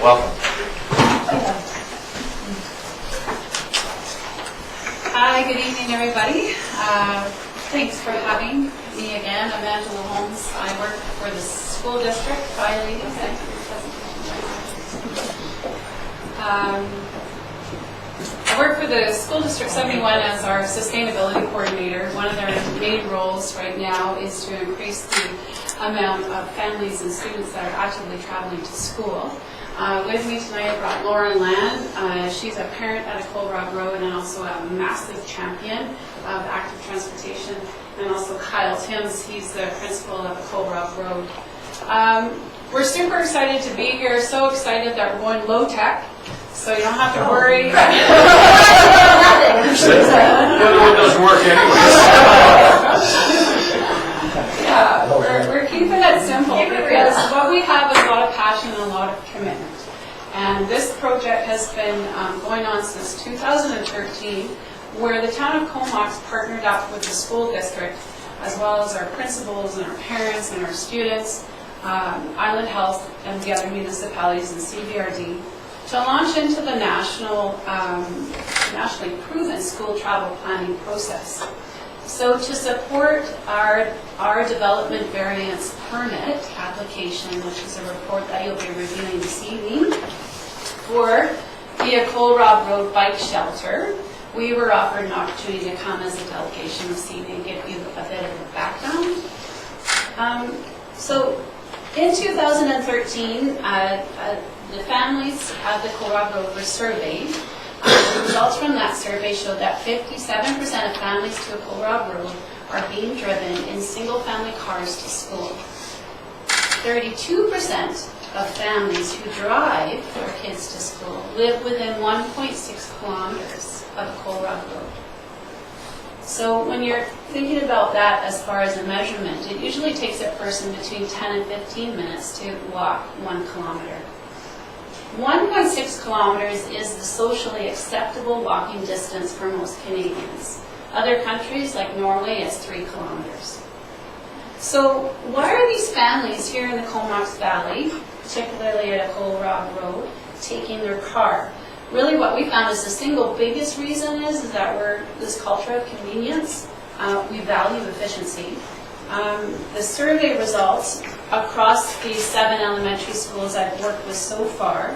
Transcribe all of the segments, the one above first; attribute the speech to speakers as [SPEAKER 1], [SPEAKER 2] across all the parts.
[SPEAKER 1] welcome.
[SPEAKER 2] Hi, good evening, everybody. Thanks for having me again. I'm Angela Holmes. I work for the school district. Bye, ladies. I work for the School District 71 as our sustainability coordinator. One of their main roles right now is to increase the amount of families and students that are actively traveling to school. With me tonight I brought Lauren Land. She's a parent at a Colrog Road and also a massive champion of active transportation. And also Kyle Timms, he's the principal of the Colrog Road. We're super excited to be here, so excited that we're going low tech. So you don't have to worry.
[SPEAKER 1] It doesn't work anyway.
[SPEAKER 2] Yeah, we're keeping it simple because what we have is a lot of passion and a lot of commitment. And this project has been going on since 2013, where the town of Comox partnered up with the school district, as well as our principals and our parents and our students, Island Health and the other municipalities and CBRD, to launch into the nationally proven school travel planning process. So to support our development variance permit application, which is a report that you'll be reviewing this evening, for the Colrog Road Bike Shelter, we were offered an opportunity to come as a delegation this evening and give you a bit of a background. So in 2013, the families of the Colrog Road were surveyed. The results from that survey showed that 57% of families to a Colrog Road are being driven in single-family cars to school. 32% of families who drive their kids to school live within 1.6 kilometers of a Colrog Road. So when you're thinking about that as far as a measurement, it usually takes a person between 10 and 15 minutes to walk 1 kilometer. 1.6 kilometers is the socially acceptable walking distance for most Canadians. Other countries, like Norway, is 3 kilometers. So why are these families here in the Comox Valley, particularly at a Colrog Road, taking their car? Really what we found is the single biggest reason is that we're this culture of convenience. We value efficiency. The survey results across the 7 elementary schools I've worked with so far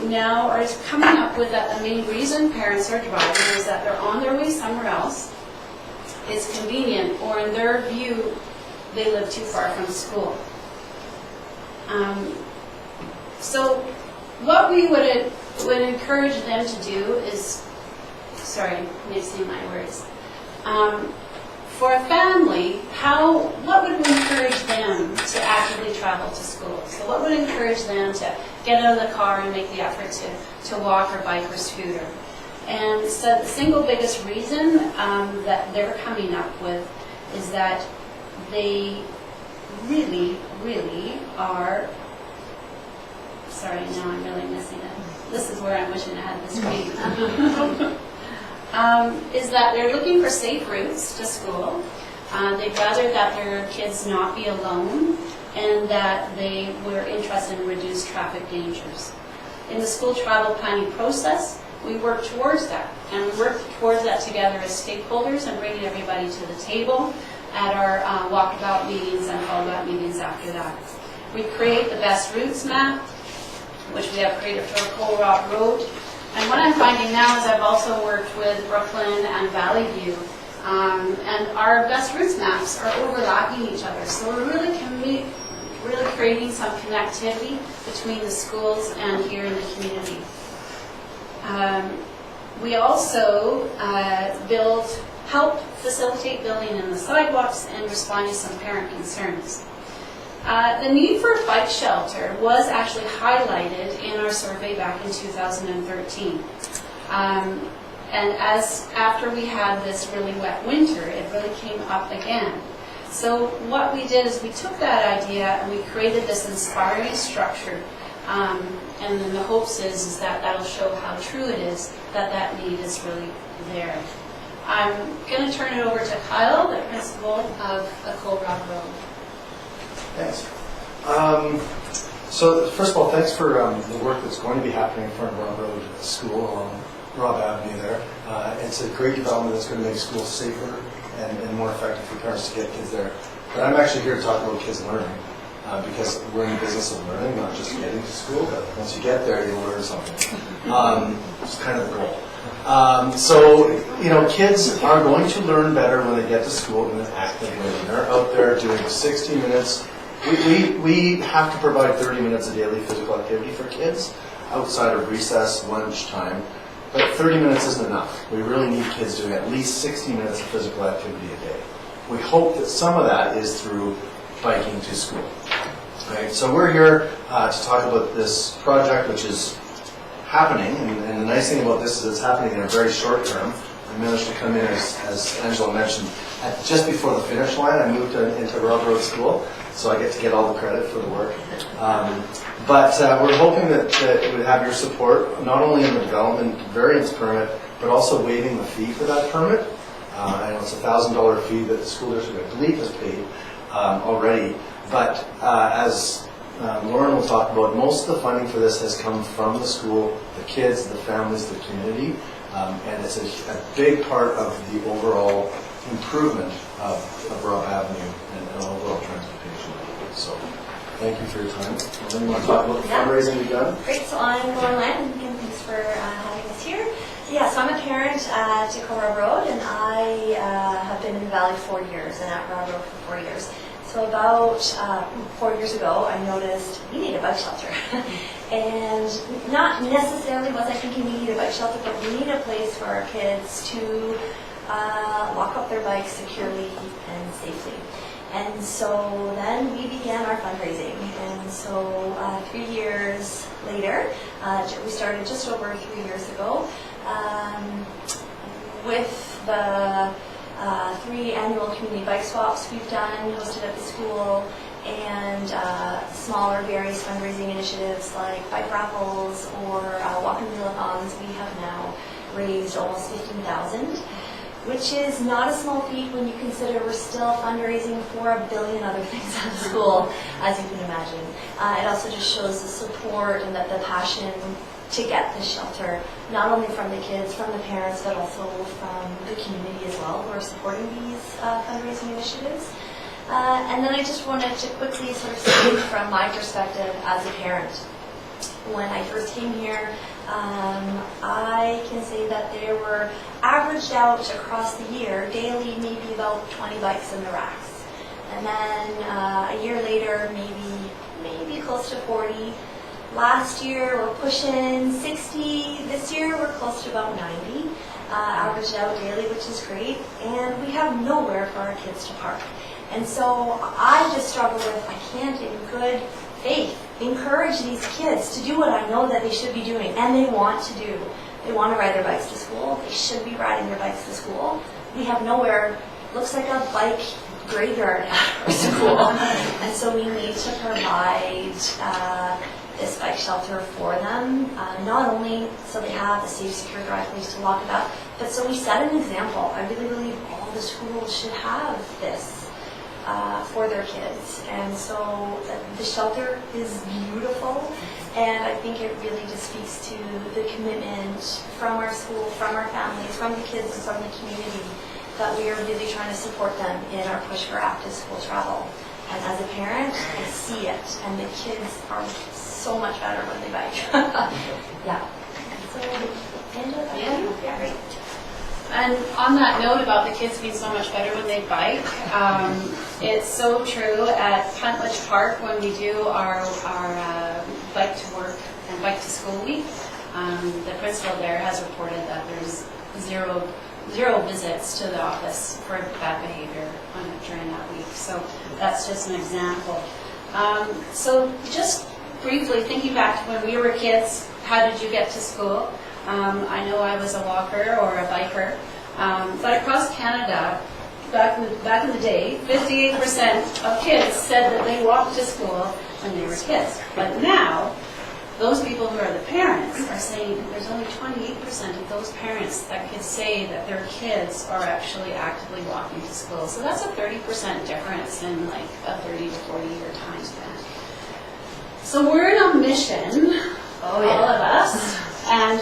[SPEAKER 2] now are coming up with that the main reason parents are driving is that they're on their way somewhere else, it's convenient, or in their view, they live too far from school. So what we would encourage them to do is, sorry, I'm mixing my words. For a family, what would encourage them to actively travel to school? So what would encourage them to get out of the car and make the effort to walk or bike or scooter? And so the single biggest reason that they're coming up with is that they really, really are, sorry, now I'm really missing it. This is where I'm wishing I had this screen. Is that they're looking for safe routes to school. They'd rather that their kids not be alone and that they were interested in reduced traffic dangers. In the school travel planning process, we work towards that. And we work towards that together as stakeholders and bringing everybody to the table at our walkabout meetings and follow-up meetings after that. We create the best routes map, which we have created for Colrog Road. And what I'm finding now is I've also worked with Brooklyn and Valley View, and our best routes maps are overlapping each other. So we're really creating some connectivity between the schools and here in the community. We also help facilitate building in the sidewalks and respond to some parent concerns. The need for a bike shelter was actually highlighted in our survey back in 2013. And after we had this really wet winter, it really came up again. So what we did is we took that idea and we created this inspiring structure. And then the hopes is that that'll show how true it is that need is really there. I'm going to turn it over to Kyle, the principal of the Colrog Road.
[SPEAKER 3] Thanks. So first of all, thanks for the work that's going to be happening in front of Rob Road School along Rob Avenue there. It's a great development that's going to make schools safer and more effective for parents to get kids there. But I'm actually here to talk about kids learning because we're in the business of learning, not just getting to school, but once you get there, you'll learn something. It's kind of the goal. So, you know, kids are going to learn better when they get to school in an active way. They're out there doing 60 minutes. We have to provide 30 minutes of daily physical activity for kids outside of recess, lunchtime, but 30 minutes isn't enough. We really need kids doing at least 60 minutes of physical activity a day. We hope that some of that is through biking to school. Right? So we're here to talk about this project which is happening, and the nice thing about this is it's happening in a very short term. I managed to come in, as Angela mentioned, just before the finish line. I moved into Rob Road School, so I get to get all the credit for the work. But we're hoping that it would have your support, not only in the development variance permit, but also waiving the fee for that permit. I know it's a $1,000 fee that the school district, I believe, has paid already. But as Lauren will talk about, most of the funding for this has come from the school, the kids, the families, the community. And it's a big part of the overall improvement of Rob Avenue and overall transportation. So, thank you for your time. And then you want to talk about the fundraising we've done?
[SPEAKER 4] Great, so I'm Lauren Land, and thanks for having us here. Yeah, so I'm a parent at Rob Road, and I have been in the Valley 4 years, and at Rob Road for 4 years. So about 4 years ago, I noticed we need a bike shelter. And not necessarily was I thinking we need a bike shelter, but we need a place for our kids to lock up their bikes securely and safely. And so then we began our fundraising. And so 3 years later, we started just over 3 years ago with the 3 annual community bike swaps we've done, hosted at the school, and smaller various fundraising initiatives like bike raffles or walk and wheel-a-thons. We have now raised almost $15,000, which is not a small feat when you consider we're still fundraising for a billion other things at the school, as you can imagine. It also just shows the support and the passion to get this shelter, not only from the kids, from the parents, but also from the community as well who are supporting these fundraising initiatives. And then I just wanted to quickly sort of speak from my perspective as a parent. When I first came here, I can say that there were averaged out across the year, daily, maybe about 20 bikes in the racks. And then a year later, maybe close to 40. Last year, we're pushing 60. This year, we're close to about 90, averaged out daily, which is great. And we have nowhere for our kids to park. And so I just struggle with, I can't in good faith encourage these kids to do what I know that they should be doing, and they want to do. They want to ride their bikes to school. They should be riding their bikes to school. We have nowhere, looks like a bike graveyard at our school. And so we need to provide this bike shelter for them, not only so they have a safe, secure driveway to lock it up, but so we set an example. I really believe all the schools should have this for their kids. And so the shelter is beautiful, and I think it really just speaks to the commitment from our school, from our families, from the kids, and from the community, that we are really trying to support them in our push for active school travel. And as a parent, I see it, and the kids are so much better when they bike. Yeah. So, Angela, yeah, great.
[SPEAKER 2] And on that note about the kids being so much better when they bike, it's so true at Puntledge Park when we do our bike to work and bike to school week. The principal there has reported that there's zero visits to the office for bad behavior during that week. So that's just an example. So just briefly thinking back to when we were kids, how did you get to school? I know I was a walker or a biker, but across Canada, back in the day, 58% of kids said that they walked to school when they were kids. But now, those people who are the parents are saying there's only 28% of those parents that can say that their kids are actually actively walking to school. So that's a 30% difference in like a 30 to 40 year time span. So we're on a mission,
[SPEAKER 4] Oh,
[SPEAKER 2] all of us, and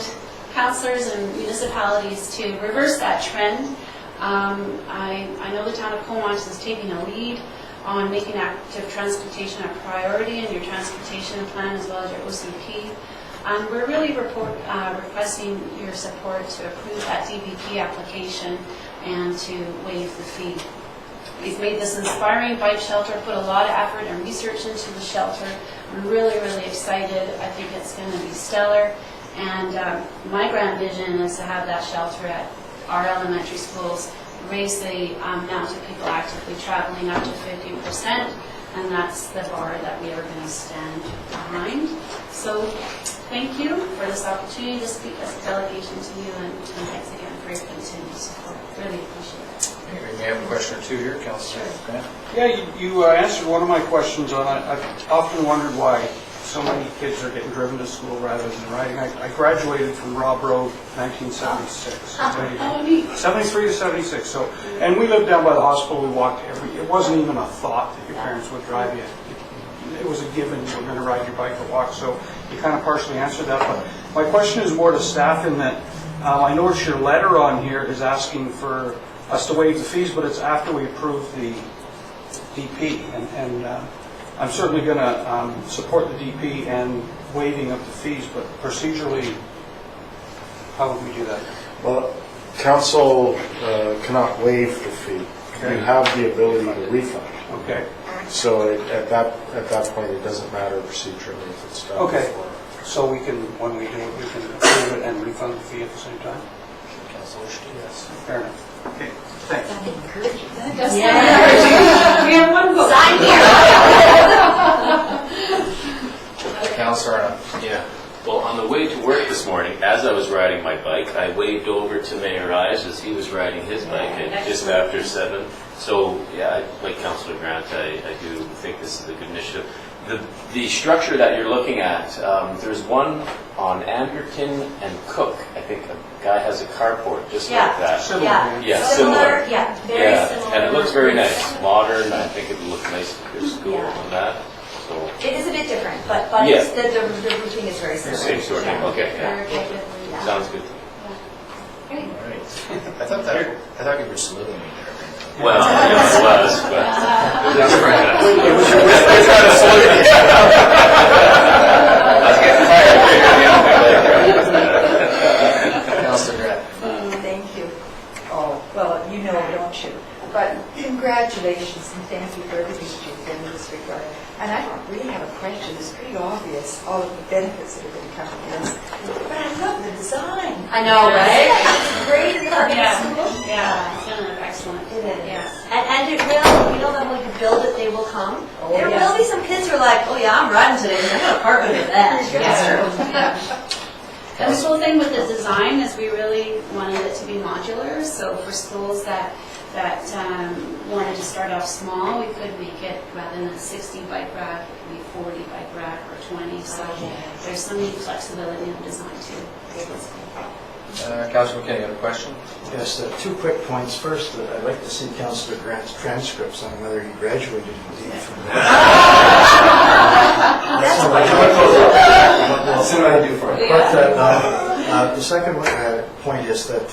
[SPEAKER 2] councillors and municipalities to reverse that trend. I know the town of Comox is taking a lead on making active transportation a priority in your transportation plan as well as your OCP. We're really requesting your support to approve that DBP application and to waive the fee. We've made this inspiring bike shelter, put a lot of effort and research into the shelter. I'm really, really excited. I think it's going to be stellar. And my grand vision is to have that shelter at our elementary schools, raise the amount of people actively traveling up to 50%, and that's the bar that we are going to stand behind. So thank you for this opportunity to speak as a delegation to you, and thanks again for your continued support. Really appreciate it.
[SPEAKER 1] We may have a question or two here, Councillor Grant.
[SPEAKER 5] Yeah, you answered one of my questions on it. I've often wondered why so many kids are getting driven to school rather than riding. I graduated from Rob Road 1976.
[SPEAKER 2] Oh, neat.
[SPEAKER 5] 73 to 76. So, and we lived down by the hospital. We walked it wasn't even a thought that your parents would drive you. It was a given you were going to ride your bike or walk. So you kind of partially answered that. But my question is more to staff in that I noticed your letter on here is asking for us to waive the fees, but it's after we approve the DP. And I'm certainly going to support the DP and waiving of the fees, but procedurally, how would we do that?
[SPEAKER 6] Well, council cannot waive the fee.
[SPEAKER 5] Okay.
[SPEAKER 6] You have the ability to refund.
[SPEAKER 5] Okay.
[SPEAKER 6] So at that point, it doesn't matter procedurally if it's done
[SPEAKER 5] Okay.
[SPEAKER 6] before.
[SPEAKER 5] So we can, when we do it, we can approve it and refund the fee at the same time?
[SPEAKER 6] Council yes.
[SPEAKER 5] Fair enough. Okay, thanks.
[SPEAKER 2] Yeah. We have one vote.
[SPEAKER 1] Councillor,
[SPEAKER 7] Yeah. Well, on the way to work this morning, as I was riding my bike, I waved over to Mayor Ives as he was riding his bike at just after 7. So, yeah, like Councillor Grant, I do think this is a good initiative. The structure that you're looking at, there's one on Anderton and Cook. I think a guy has a carport just like that.
[SPEAKER 5] Similar.
[SPEAKER 7] Yeah, similar.
[SPEAKER 4] Yeah, very
[SPEAKER 7] Yeah,
[SPEAKER 4] similar.
[SPEAKER 7] and it looks very nice, modern. I think it would look nice at your school
[SPEAKER 4] Yeah.
[SPEAKER 7] and that. So,
[SPEAKER 4] It is a bit different, but
[SPEAKER 7] Yeah.
[SPEAKER 4] it's, the routine is very similar.
[SPEAKER 7] same sort of thing.
[SPEAKER 4] Yeah.
[SPEAKER 7] Okay, yeah.
[SPEAKER 2] Very good.
[SPEAKER 4] Yeah.
[SPEAKER 7] Sounds good.
[SPEAKER 2] Great.
[SPEAKER 1] all right. I thought you were saluting me there.
[SPEAKER 7] Well, it was, but it was different.
[SPEAKER 1] Councillor Grant.
[SPEAKER 8] Thank you. Oh, well, you know, don't you? But congratulations and thank you for everything that you've done in this regard. And I don't really have a question. It's pretty obvious, all of the benefits that are going to come from this. But I love the design.
[SPEAKER 4] I know, right?
[SPEAKER 8] It's great in the public
[SPEAKER 2] Yeah.
[SPEAKER 8] school.
[SPEAKER 2] Yeah, it's gonna look excellent.
[SPEAKER 4] It is.
[SPEAKER 2] Yeah.
[SPEAKER 4] And it will, you know that when you build it, they will come.
[SPEAKER 8] Oh,
[SPEAKER 4] There
[SPEAKER 8] yes.
[SPEAKER 4] will be some kids who are like, oh yeah, I'm riding today, I'm going to park with that.
[SPEAKER 2] Yeah. And the cool thing with the design is we really wanted it to be modular, so for schools that wanted to start off small, we could make it, rather than a 60 bike rack, it could be 40 bike rack or 20, so there's some flexibility in the design too.
[SPEAKER 1] Councillor McKinney, you have a question?
[SPEAKER 3] Yes, 2 quick points. First, I'd like to see Councillor Grant's transcripts on whether he graduated indeed from that.
[SPEAKER 8] That's
[SPEAKER 3] We'll see what I do for you. But the second point is that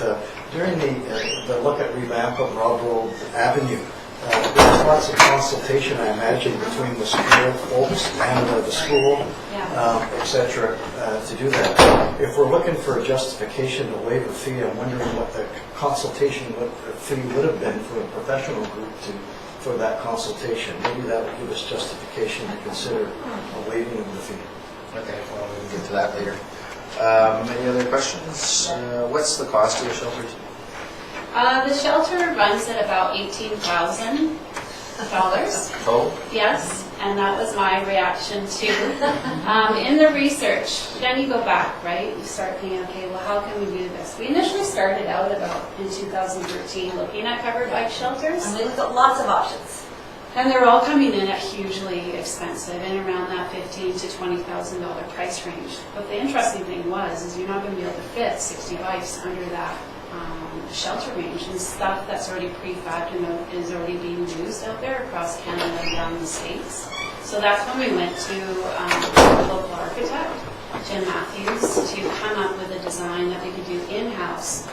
[SPEAKER 3] during the look at revamp of Rob Road Avenue, there's lots of consultation, I imagine, between the school folks and the school, et cetera, to do that. If we're looking for a justification to waive a fee, I'm wondering what the consultation fee would have been for a professional group for that consultation. Maybe that would give us justification to consider a waiving of the fee.
[SPEAKER 1] Okay, well, we can get to that later. Any other questions? What's the cost of the shelters?
[SPEAKER 2] The shelter runs at about $18,000.
[SPEAKER 1] Total?
[SPEAKER 2] Yes, and that was my reaction too. In the research, then you go back, right? You start thinking, okay, well, how can we do this? We initially started out about in 2013 looking at covered bike shelters.
[SPEAKER 4] And we looked at lots of options.
[SPEAKER 2] And they're all coming in at hugely expensive, in around that $15,000 to $20,000 price range. But the interesting thing is you're not going to be able to fit 60 bikes under that shelter range, and stuff that's already prefabbed and is already being used out there across Canada and down the States. So that's when we went to a local architect, Jim Matthews, to come up with a design that we could do in-house,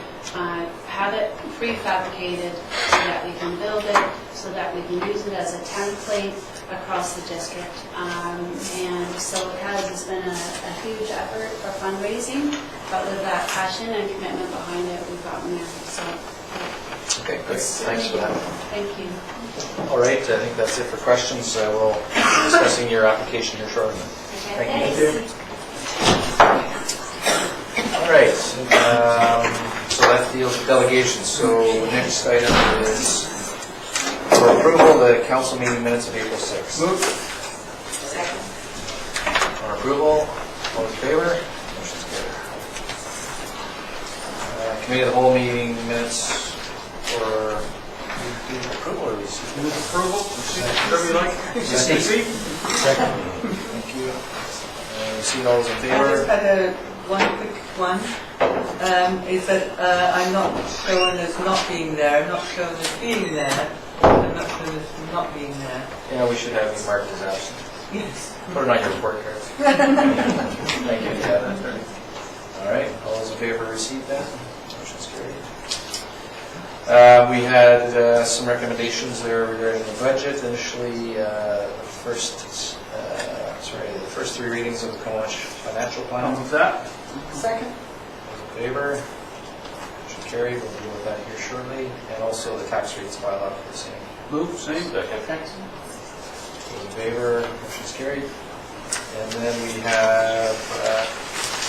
[SPEAKER 2] have it prefabricated so that we can build it, so that we can use it as a template across the district. And so it's been a huge effort for fundraising, but with that passion and commitment behind it, we've gotten there. So,
[SPEAKER 1] Okay, great. Thanks for that.
[SPEAKER 2] thank you.
[SPEAKER 1] All right, I think that's it for questions. We'll be discussing your application here shortly.
[SPEAKER 2] Okay,
[SPEAKER 1] Thank you.
[SPEAKER 2] thanks.
[SPEAKER 1] All right, so that deals with delegations. So the next item is for approval, the council meeting minutes of April 6th.
[SPEAKER 8] Second.
[SPEAKER 1] For approval, all in favor? Motion's carried. Committee of the whole meeting minutes for approval or receipt?
[SPEAKER 5] Move approval, whatever you like.
[SPEAKER 1] Receipt.
[SPEAKER 3] Second.
[SPEAKER 1] Thank you. Receipt, all those in
[SPEAKER 9] I
[SPEAKER 1] favor?
[SPEAKER 9] just had one quick one, is that I'm not shown as not being there, I'm not shown as being there, I'm not shown as not being there.
[SPEAKER 1] Yeah, we should have you marked as absent.
[SPEAKER 9] Yes.
[SPEAKER 1] Put it on your report card. Thank you, Kevin. All right, all those in favor of receipt then? Motion's carried. We had some recommendations there regarding the budget. Initially, the first three readings of the Comanche financial
[SPEAKER 5] I'll
[SPEAKER 1] plan.
[SPEAKER 5] move that.
[SPEAKER 8] Second.
[SPEAKER 1] Those in favor? Motion carried. We'll deal with that here shortly. And also the tax rates bylaw for the same.
[SPEAKER 5] Move, same.
[SPEAKER 7] Second.
[SPEAKER 1] Those in favor? Motion's carried. And then we have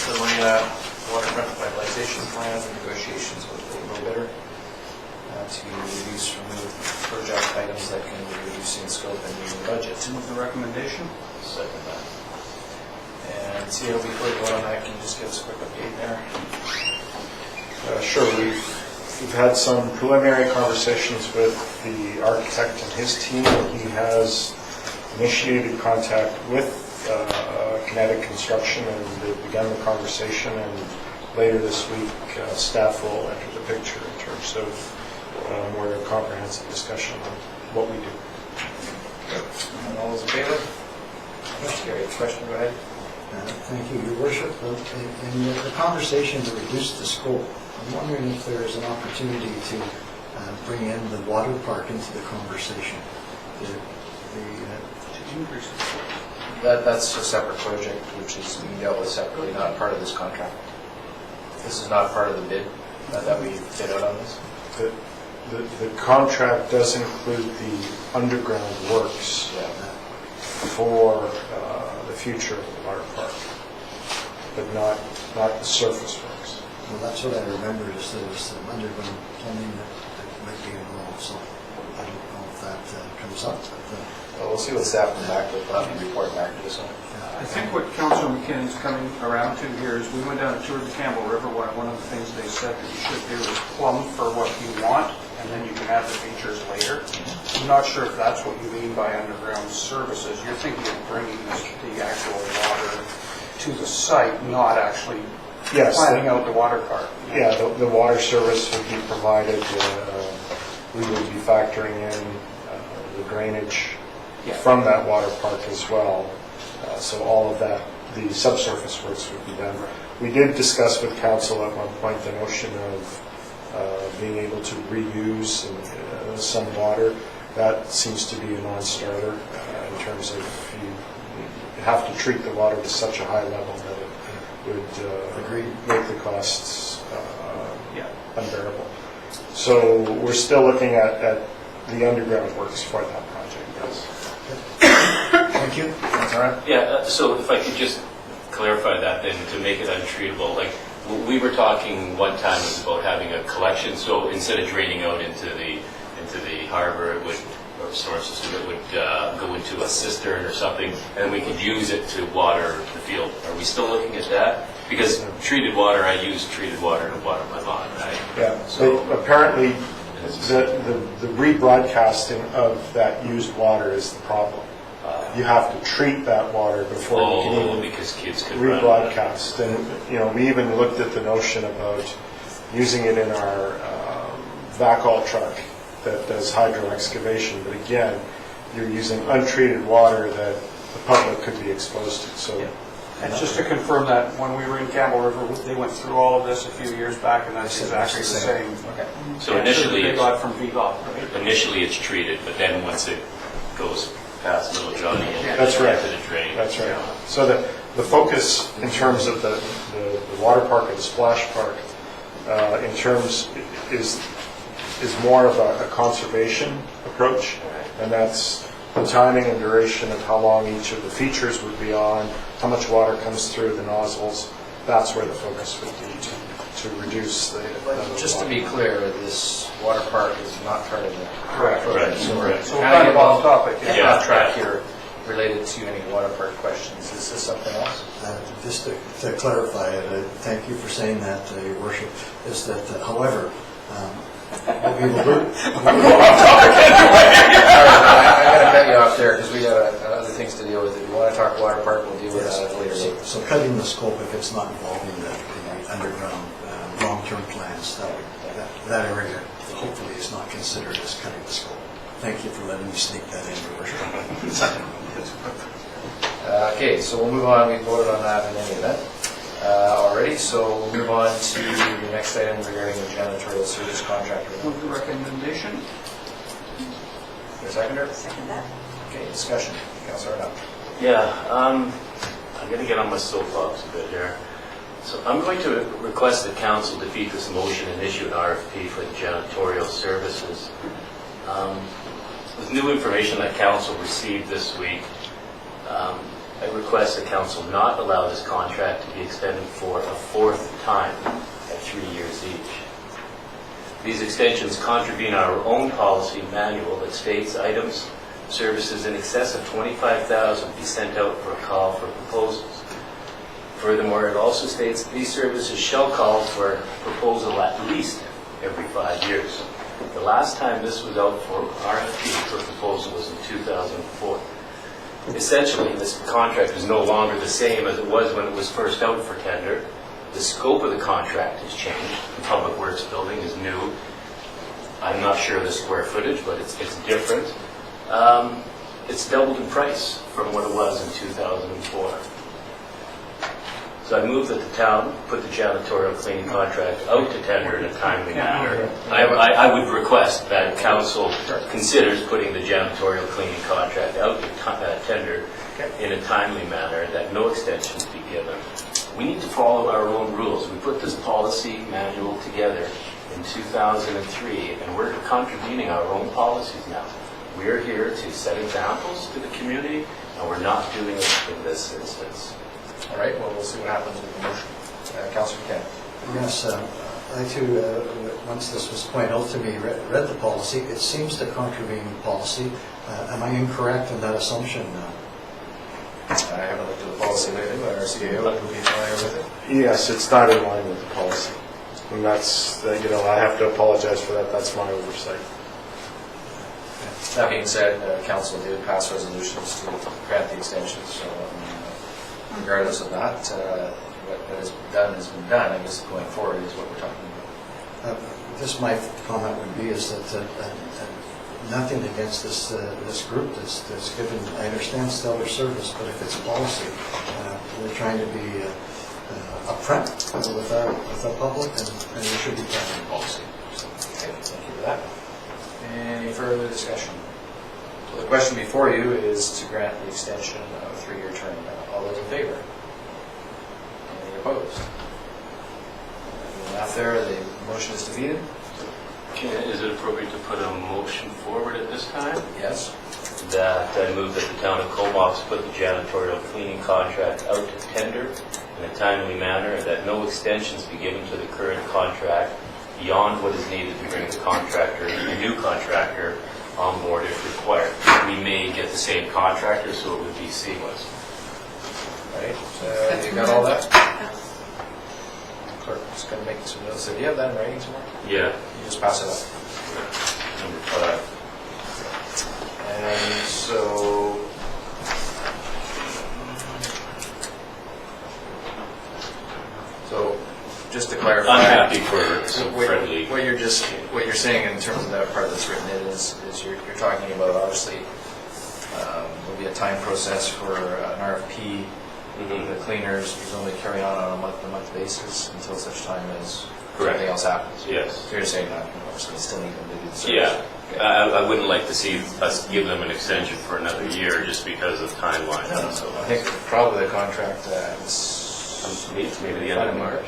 [SPEAKER 1] the Marina waterfront revitalization plans and negotiations with the low bidder to reduce from the project items that can be reducing scope and meeting budget.
[SPEAKER 5] Move the recommendation.
[SPEAKER 1] Second that. And CEO, before you go on that, can you just give us a quick update there?
[SPEAKER 6] Sure, we've had some preliminary conversations with the architect and his team. He has initiated contact with Kinetic Construction, and they've begun the conversation, and later this week staff will enter the picture in terms of more comprehensive discussion on what we do.
[SPEAKER 1] And all those in favor? Motion carried. Question, go ahead.
[SPEAKER 10] Thank you, Your Worship. In the conversation to reduce the scope, I'm wondering if there is an opportunity to bring in the water park into the conversation.
[SPEAKER 1] That's a separate project, which is being dealt with separately, not part of this contract. This is not part of the bid that we bid out on this.
[SPEAKER 6] The contract does include the underground works for the future of the water park, but not the surface works.
[SPEAKER 10] Well, that's what I remember, is there was some underground plumbing that might be involved, so I don't know if that comes up.
[SPEAKER 1] Well, we'll see what staff comes back with. We'll have to report back to this one.
[SPEAKER 5] I think what Councilor McKinnon's coming around to here is we went down and toured the Campbell River. One of the things they said that you should do is plumb for what you want, and then you can add the features later. I'm not sure if that's what you mean by underground services. You're thinking of bringing the actual water to the site, not actually planning out the water part.
[SPEAKER 6] Yeah, the water service would be provided. We would be factoring in the drainage from that water park as well. So all of that, the subsurface works would be done. We did discuss with council at one point the notion of being able to reuse some water. That seems to be a non-starter in terms of you have to treat the water to such a high level that it would make the costs unbearable. So we're still looking at the underground works for that project, yes.
[SPEAKER 10] Thank you.
[SPEAKER 1] That's all right.
[SPEAKER 7] Yeah, so if I could just clarify that then, to make it untreatable, like, we were talking one time about having a collection, so instead of draining out into the harbor, it would, or storm system, it would go into a cistern or something, and we could use it to water the field. Are we still looking at that? Because treated water, I use treated water to water my lawn, right?
[SPEAKER 6] Yeah, so apparently the rebroadcasting of that used water is the problem. You have to treat that water before you can even
[SPEAKER 7] because kids could
[SPEAKER 6] rebroadcast. And we even looked at the notion about using it in our VACOL truck that does hydro excavation. But again, you're using untreated water that the public could be exposed to, so.
[SPEAKER 5] And just to confirm that, when we were in Campbell River, they went through all of this a few years back, and that's exactly the same.
[SPEAKER 1] Okay.
[SPEAKER 7] So
[SPEAKER 5] answer
[SPEAKER 7] initially,
[SPEAKER 5] that they got from VDOT, right?
[SPEAKER 7] initially it's treated, but then once it goes past Little Johnny and
[SPEAKER 6] That's right.
[SPEAKER 7] to the drain.
[SPEAKER 6] That's right. So the focus in terms of the water park and the splash park, in terms is more of a conservation approach, and that's the timing and duration of how long each of the features would be on, how much water comes through the nozzles. That's where the focus would be to reduce the.
[SPEAKER 1] Just to be clear, this water park is not part of the.
[SPEAKER 5] Correct.
[SPEAKER 7] Correct.
[SPEAKER 1] So we're
[SPEAKER 5] So we're kind of off topic.
[SPEAKER 1] getting
[SPEAKER 7] Yeah.
[SPEAKER 1] off track here related to any water park questions. Is this something else?
[SPEAKER 10] Just to clarify it, thank you for saying that, Your Worship, is that, however, we will do.
[SPEAKER 1] Sorry, I gotta cut you off there because we got other things to deal with. If you want to talk water park, we'll deal with that at a later date.
[SPEAKER 10] So cutting the scope if it's not involving the underground long-term plans, that area hopefully is not considered as cutting the scope. Thank you for letting me sneak that in, Your Worship.
[SPEAKER 1] Okay, so we'll move on. We voted on that in any event already. So we'll move on to the next item regarding the janitorial service contract.
[SPEAKER 5] Move the recommendation.
[SPEAKER 1] Your seconder?
[SPEAKER 4] Second that.
[SPEAKER 1] Okay, discussion. Councilor Arnott.
[SPEAKER 7] Yeah, I'm going to get on my soapbox a bit here. So I'm going to request that council defeat this motion and issue an RFP for the janitorial services. With new information that council received this week, I request that council not allow this contract to be extended for a fourth time at 3 years each. These extensions contravene our own policy manual that states items, services in excess of $25,000 be sent out for a call for proposals. Furthermore, it also states that these services shall call for proposal at least every 5 years. The last time this was out for RFP for proposal was in 2004. Essentially, this contract is no longer the same as it was when it was first out for tender. The scope of the contract has changed. The Public Works building is new. I'm not sure of the square footage, but it's different. It's doubled in price from what it was in 2004. So I move that the town put the janitorial cleaning contract out to tender in a timely manner. I would request that council considers putting the janitorial cleaning contract out to tender in a timely manner, that no extensions be given. We need to follow our own rules. We put this policy manual together in 2003, and we're contravening our own policies now. We're here to set examples to the community, and we're not doing it in this instance.
[SPEAKER 1] All right, well, we'll see what happens with the motion. Councilor Kent.
[SPEAKER 10] Yes, I too, once this was pointed out to me, read the policy. It seems to contravene policy. Am I incorrect in that assumption?
[SPEAKER 1] I haven't looked at the policy lately, but our CAO would be familiar with it.
[SPEAKER 6] Yes, it's not in line with the policy. And that's, I have to apologize for that. That's my oversight.
[SPEAKER 1] That being said, council did pass resolutions to grant the extensions, so regardless of that, what has been done has been done. I guess going forward is what we're talking about.
[SPEAKER 10] Just my comment would be is that nothing against this group that's given, I understand stellar service, but if it's policy, we're trying to be upfront with our public, and we should be following policy.
[SPEAKER 1] Okay, thank you for that. Any further discussion? So the question before you is to grant the extension of a 3-year term. All those in favor? Any opposed? Enough there, the motion is defeated?
[SPEAKER 7] Is it appropriate to put a motion forward at this time?
[SPEAKER 1] Yes.
[SPEAKER 7] That I move that the town of Comox put the janitorial cleaning contract out to tender in a timely manner, and that no extensions be given to the current contract beyond what is needed to bring the new contractor on board if required. We may get the same contractor, so it would be seamless.
[SPEAKER 1] Right, you got all that? Clerk's going to make some notes. Do you have that in writing somewhere?
[SPEAKER 7] Yeah.
[SPEAKER 1] You just pass it up.
[SPEAKER 7] Number 5.
[SPEAKER 1] And so, just to clarify,
[SPEAKER 7] I'm happy for some friendly.
[SPEAKER 1] what you're saying in terms of that part that's written in is you're talking about obviously time process for an RFP. The cleaners presumably carry on a month-to-month basis until such time as
[SPEAKER 7] Correct.
[SPEAKER 1] something else happens.
[SPEAKER 7] Yes.
[SPEAKER 1] So you're saying that, so we still need them to do the service?
[SPEAKER 7] Yeah,
[SPEAKER 1] Okay.
[SPEAKER 7] I wouldn't like to see us give them an extension for another year just because of timeline.
[SPEAKER 1] No,
[SPEAKER 7] So
[SPEAKER 1] I think probably the contract is
[SPEAKER 7] maybe the end of March.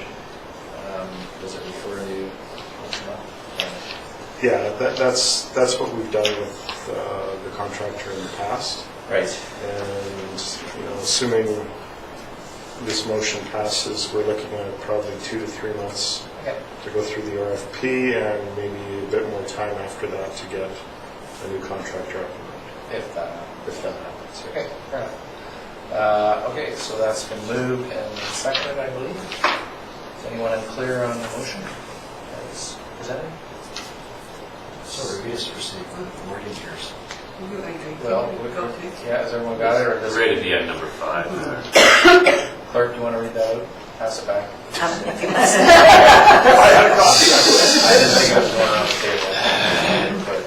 [SPEAKER 1] Does it refer to once a month?
[SPEAKER 6] Yeah, that's what we've done with the contractor in the past.
[SPEAKER 1] Right.
[SPEAKER 6] And, assuming this motion passes, we're looking at probably 2 to 3 months
[SPEAKER 1] Okay.
[SPEAKER 6] to go through the RFP and maybe a bit more time after that to get a new contractor up and running.
[SPEAKER 1] If that happens. Okay, fair enough. Okay, so that's been moved and seconded, I believe. Is anyone unclear on the motion as presented?
[SPEAKER 10] So reviews received wording yours.
[SPEAKER 1] Well, yeah, has everyone got it, or does
[SPEAKER 7] Right at the end, number 5.
[SPEAKER 1] Clerk, do you want to read that out? Pass it back.
[SPEAKER 3] I had a copy.
[SPEAKER 1] I didn't think it was going around the table. But,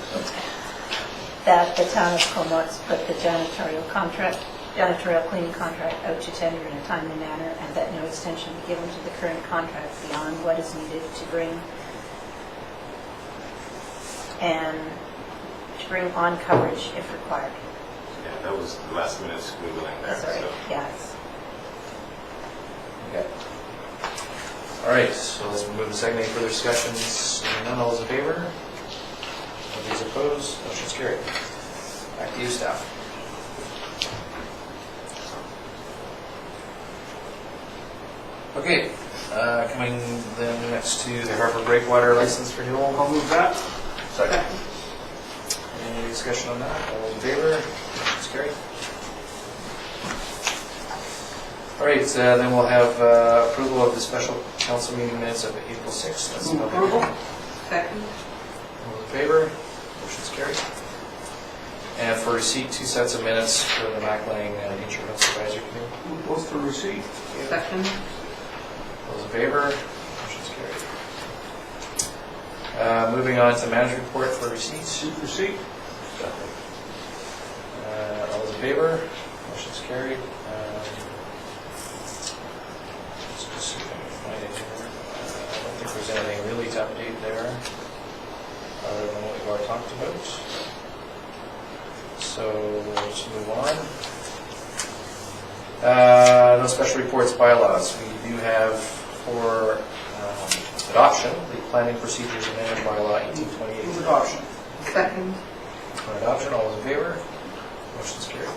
[SPEAKER 11] That the town of Comox put the janitorial cleaning contract out to tender in a timely manner, and that no extension be given to the current contract beyond what is needed to bring on coverage if required.
[SPEAKER 7] Yeah, that was the last minute squiggling there.
[SPEAKER 11] Sorry,
[SPEAKER 7] So.
[SPEAKER 11] yes.
[SPEAKER 1] okay. All right, so let's move to second. Any further discussions? Seeing none, all those in favor? All those opposed? Motion's carried. Back to you, staff. Okay, coming then next to the Harbor Breakwater license renewal.
[SPEAKER 5] I'll move that.
[SPEAKER 1] Second. Any discussion on that? All those in favor? Motion's carried. All right, then we'll have approval of the special council meeting minutes of April 6th. That's
[SPEAKER 5] Move
[SPEAKER 1] another-
[SPEAKER 5] approval.
[SPEAKER 9] Second.
[SPEAKER 1] All in favor? Motion's carried. And for receipt, 2 sets of minutes for the Mackling Nature Health Advisory Committee.
[SPEAKER 5] Move both for receipt.
[SPEAKER 9] Second.
[SPEAKER 1] All those in favor? Motion's carried. Moving on to manager report for receipts.
[SPEAKER 5] Move receipt.
[SPEAKER 1] All those in favor? Motion's carried. Let's see if I can find it here. I don't think there's anything really to update there, other than what we've already talked about. So let's move on. No special reports, bylaws. We do have for adoption the planning procedures amendment bylaw 1828.
[SPEAKER 5] Move adoption.
[SPEAKER 9] Second.
[SPEAKER 1] On adoption, all those in favor? Motion's carried.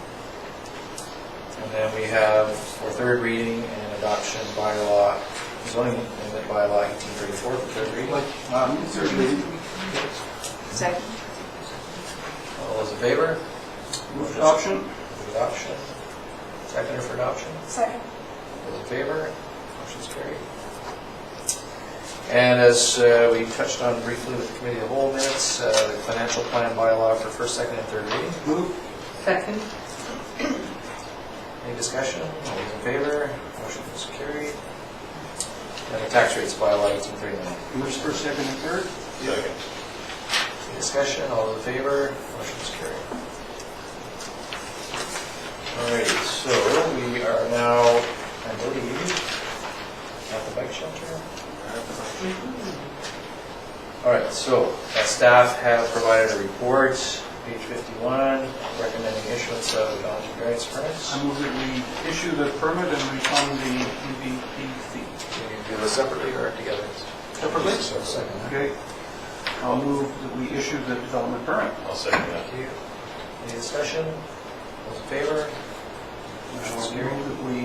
[SPEAKER 1] And then we have for third reading and adoption bylaw, zoning amendment bylaw 1834 for third reading.
[SPEAKER 5] Third reading.
[SPEAKER 9] Second.
[SPEAKER 1] All those in favor?
[SPEAKER 5] Move adoption.
[SPEAKER 1] Move adoption. Seconder for adoption?
[SPEAKER 8] Second.
[SPEAKER 1] All those in favor? Motion's carried. And as we touched on briefly with the committee of the whole minutes, the financial plan bylaw for first, second, and third reading.
[SPEAKER 5] Move.
[SPEAKER 9] Second.
[SPEAKER 1] Any discussion? All those in favor? Motion is carried. And the tax rates bylaw 1839.
[SPEAKER 5] Moves first, second, and third.
[SPEAKER 7] Second.
[SPEAKER 1] Any discussion? All those in favor? Motion is carried. Alrighty, so we are now, I believe, at the bike shelter. All right, so staff have provided a report, page 51, recommending issuance of acknowledged variance permits.
[SPEAKER 5] I move that we issue the permit and refund the MVP fee.
[SPEAKER 1] Can you do this separately or together?
[SPEAKER 5] Separately?
[SPEAKER 1] So second.
[SPEAKER 5] Okay. I'll move that we issue the development permit.
[SPEAKER 7] I'll second that.
[SPEAKER 1] Thank you. Any discussion? Those in favor? Motion's
[SPEAKER 5] I'll
[SPEAKER 1] carried.
[SPEAKER 5] move that we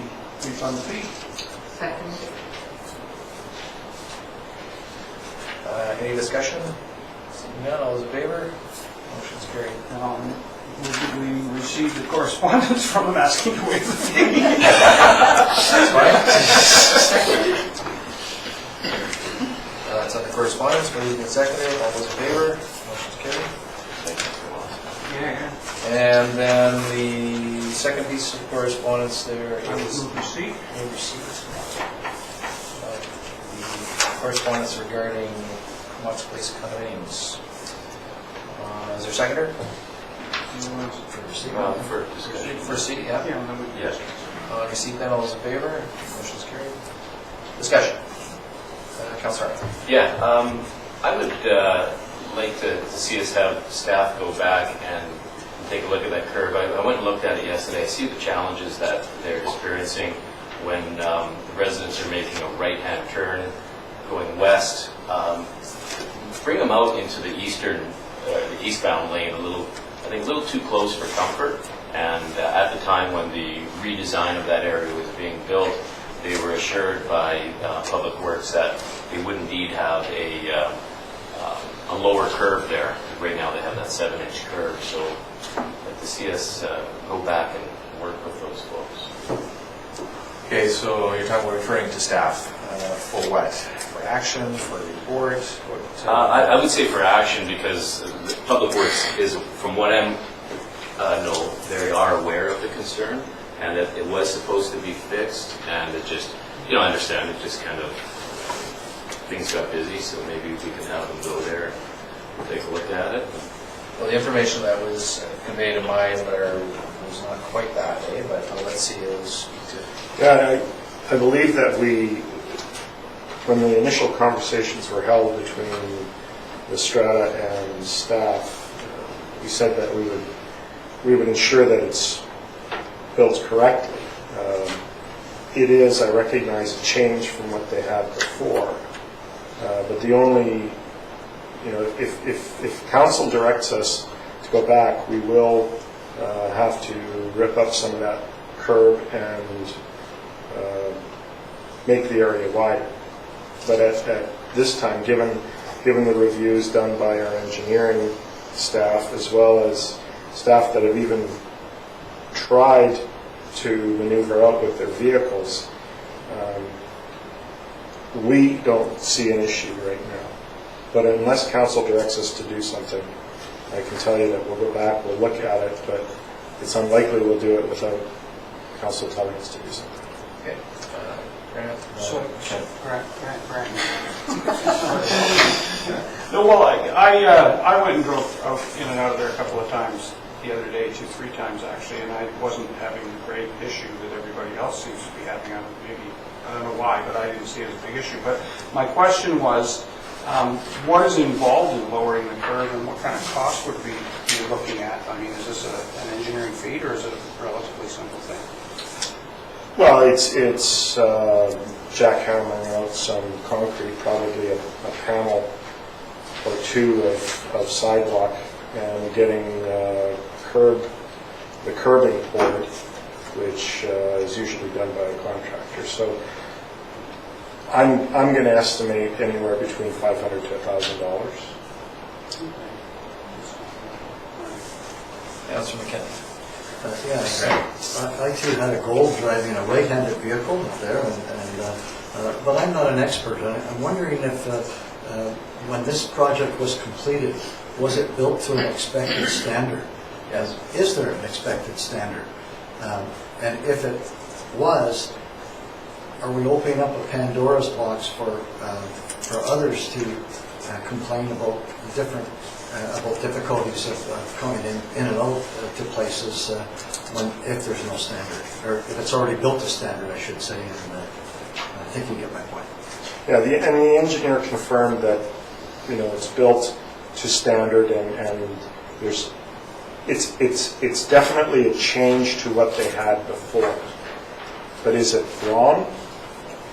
[SPEAKER 5] refund the fee.
[SPEAKER 9] Second.
[SPEAKER 1] Any discussion? Seeing none, all those in favor? Motion's carried.
[SPEAKER 5] And I'll move that we receive the correspondence from them asking to waive the fee.
[SPEAKER 1] That's fine. That's on the correspondence, moved and seconded, all those in favor? Motion's carried.
[SPEAKER 5] Yeah.
[SPEAKER 1] And then the second piece of correspondence there
[SPEAKER 5] I would
[SPEAKER 1] is
[SPEAKER 5] move receipt.
[SPEAKER 1] we received the correspondence regarding Comox Place condominiums. Is there a seconder?
[SPEAKER 10] For receipt.
[SPEAKER 7] For discussion.
[SPEAKER 1] For C, yeah.
[SPEAKER 5] Yeah, and then we-
[SPEAKER 7] Yes.
[SPEAKER 1] Receipt then, all those in favor? Motion's carried. Discussion. Councilor Arthur.
[SPEAKER 7] Yeah, I would like to see us have staff go back and take a look at that curve. I went and looked at it yesterday. I see the challenges that they're experiencing when the residents are making a right-hand turn going west. Bring them out into the eastbound lane I think a little too close for comfort. And at the time when the redesign of that area was being built, they were assured by Public Works that they would indeed have a lower curve there. Right now they have that 7-inch curve, so I'd like to see us go back and work with those folks.
[SPEAKER 1] Okay, so you're talking, we're referring to staff for what? For action, for report? What,
[SPEAKER 7] I would say for action, because the Public Works is, from what I know, they are aware of the concern, and that it was supposed to be fixed, and it just, I understand, it just kind of, things got busy, so maybe we can have them go there and take a look at it.
[SPEAKER 1] Well, the information that was conveyed in my letter was not quite that way, but let's see, it was speak to.
[SPEAKER 6] Yeah, I believe that when the initial conversations were held between the strata and staff, we said that we would ensure that it's built correctly. It is, I recognize, a change from what they had before, but the only, if council directs us to go back, we will have to rip up some of that curb and make the area wider. But at this time, given the reviews done by our engineering staff, as well as staff that have even tried to maneuver out with their vehicles, we don't see an issue right now. But unless council directs us to do something, I can tell you that we'll go back, we'll look at it, but it's unlikely we'll do it without council telling us to do something.
[SPEAKER 1] Okay. Grant?
[SPEAKER 5] Grant. No, well, I went and drove out in and out of there a couple of times the other day, 2-3 times actually, and I wasn't having the great issue that everybody else seems to be having. I don't know why, but I didn't see it as a big issue. But my question was, what is involved in lowering the curve, and what kind of cost would we be looking at? I mean, is this an engineering feat, or is it a relatively simple thing?
[SPEAKER 6] Well, it's jackhammering out some concrete, probably a panel or two of sidewalk, and getting the curbing poured, which is usually done by a contractor. So I'm going to estimate anywhere between $500 to $1,000.
[SPEAKER 1] Councilor McKenna.
[SPEAKER 10] Yes, I too had a goal driving a right-handed vehicle up there, but I'm not an expert. I'm wondering if when this project was completed, was it built to an expected standard?
[SPEAKER 1] Yes.
[SPEAKER 10] Is there an expected standard? And if it was, are we opening up a Pandora's box for others to complain about difficulties of coming in and out to places if there's no standard, or if it's already built to standard, I should say. And I think you get my point.
[SPEAKER 6] Yeah, and the engineer confirmed that it's built to standard, and it's definitely a change to what they had before. But is it wrong?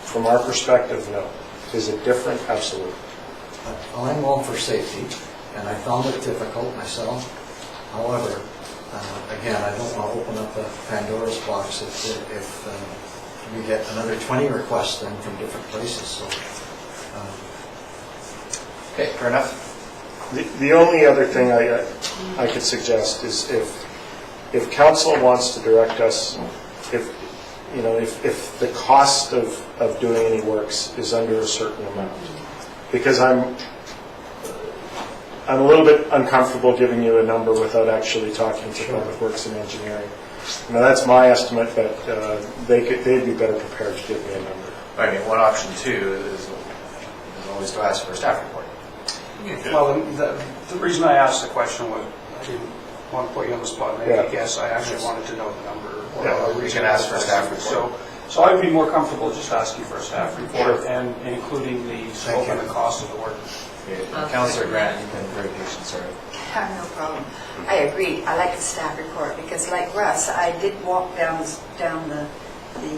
[SPEAKER 6] From our perspective, no. Is it different? Absolutely.
[SPEAKER 10] I'm all for safety, and I found it difficult myself. However, again, I don't want to open up a Pandora's box if we get another 20 requests then from different places. So,
[SPEAKER 1] Okay, fair enough.
[SPEAKER 6] The only other thing I could suggest is if council wants to direct us, if the cost of doing any works is under a certain amount, because I'm a little bit uncomfortable giving you a number without actually talking to Public Works and Engineering. Now that's my estimate, but they'd be better prepared to give me a number.
[SPEAKER 1] I mean, one option too is always to ask for a staff report.
[SPEAKER 5] Well, the reason I asked the question was want to put you on the spot, maybe
[SPEAKER 6] Yeah.
[SPEAKER 5] guess, I actually wanted to know the number. or
[SPEAKER 6] Yeah,
[SPEAKER 5] a
[SPEAKER 1] we
[SPEAKER 5] reason
[SPEAKER 1] can ask for a
[SPEAKER 5] for
[SPEAKER 1] staff
[SPEAKER 5] that.
[SPEAKER 1] report.
[SPEAKER 5] So I'd be more comfortable just asking for a staff report
[SPEAKER 6] Sure.
[SPEAKER 5] and including the scope and the cost of the work.
[SPEAKER 1] Councillor Grant, you've been very patient, sorry.
[SPEAKER 8] No problem. I agree. I like the staff report because like Russ, I did walk down the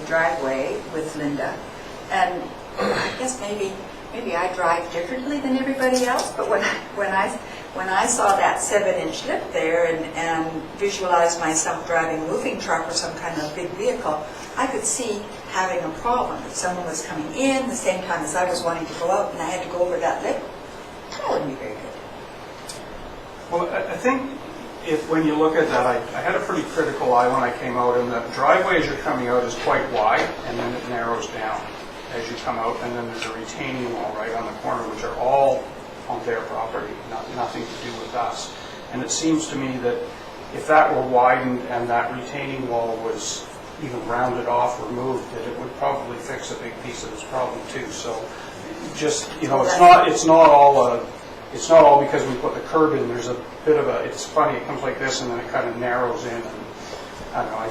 [SPEAKER 8] driveway with Linda. And I guess maybe I drive differently than everybody else, but when I saw that 7-inch lip there and visualized myself driving a moving truck or some kind of big vehicle, I could see having a problem. If someone was coming in the same time as I was wanting to go out and I had to go over that lip, that wouldn't be very good.
[SPEAKER 5] Well, I think when you look at that, I had a pretty critical eye when I came out, and the driveway as you're coming out is quite wide, and then it narrows down as you come out, and then there's a retaining wall right on the corner, which are all on their property, nothing to do with us. And it seems to me that if that were widened and that retaining wall was even rounded off, removed, that it would probably fix a big piece of this problem too. So just, it's not all because we put the curb in. There's a bit of it's funny, it comes like this and then it kind of narrows in. And I don't know, I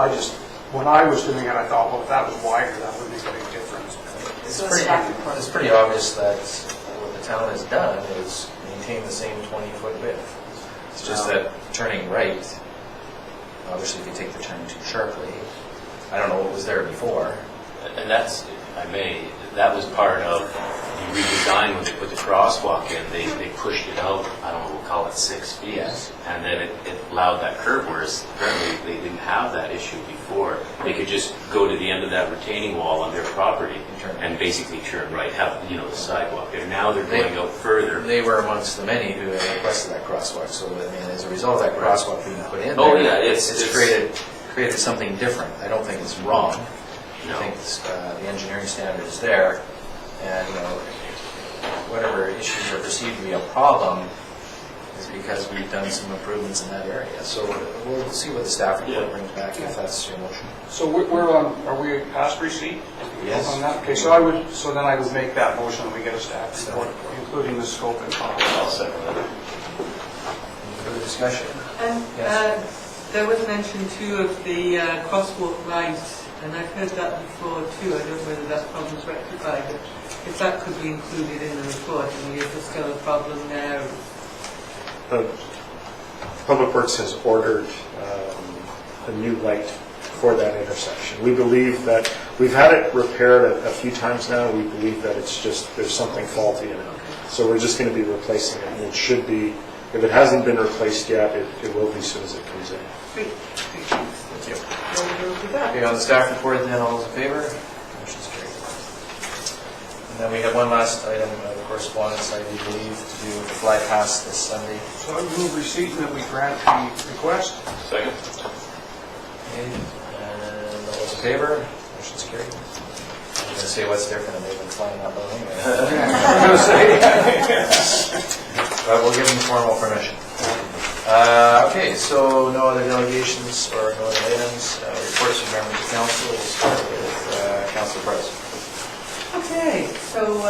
[SPEAKER 5] just, when I was doing it, I thought, well, if that was wider, that would make a big difference.
[SPEAKER 1] It's pretty obvious that what the town has done is maintain the same 20-foot width. It's just that turning right, obviously if you take the turn too sharply, I don't know what was there before.
[SPEAKER 7] And that's, if I may, that was part of the redesign when they put the crosswalk in. They pushed it out, I don't know, we'll call it 6 feet.
[SPEAKER 1] Yes.
[SPEAKER 7] And then it allowed that curve, whereas apparently they didn't have that issue before. They could just go to the end of that retaining wall on their property and basically turn right, have, the sidewalk there. Now they're going out further.
[SPEAKER 1] They were amongst the many who had requested that crosswalk, so I mean, as a result of that crosswalk being put in
[SPEAKER 7] Oh,
[SPEAKER 1] there,
[SPEAKER 7] yeah,
[SPEAKER 1] it's created something different. I don't think it's wrong.
[SPEAKER 7] No.
[SPEAKER 1] I think the engineering standard is there, and whatever issues are perceived to be a problem is because we've done some improvements in that area. So we'll see what the staff report brings back, if that's your motion.
[SPEAKER 5] So are we past receipt?
[SPEAKER 1] Yes.
[SPEAKER 5] On that? Okay, so then I would make that motion that we get a staff report, including the scope and cost.
[SPEAKER 7] I'll second that.
[SPEAKER 1] Any further discussion? Yes.
[SPEAKER 9] There was mention too of the crosswalk lights, and I've heard that before too. I don't know whether that problem's rectified, but if that could be included in the report, I mean, is there still a problem there?
[SPEAKER 6] Public Works has ordered a new light for that intersection. We believe that, we've had it repaired a few times now, we believe that it's just, there's something faulty in it. So we're just going to be replacing it, and it should be, if it hasn't been replaced yet, it will be as soon as it comes in.
[SPEAKER 9] Great.
[SPEAKER 1] Thank you.
[SPEAKER 9] Well, we'll do that.
[SPEAKER 1] Okay, on the staff report, then, all those in favor? Motion's carried. And then we have one last item of correspondence, I do believe, to do with the fly pass this Sunday.
[SPEAKER 5] So I move receipt and that we grant the request.
[SPEAKER 7] Second.
[SPEAKER 1] Okay, and all those in favor? Motion's carried. I'm going to say what's different, and they've been flying up on anyway. But we'll give them formal permission. Okay, so no other delegations or no other items. Reports from members of council. We'll start with Councilor Price.
[SPEAKER 9] Okay, so I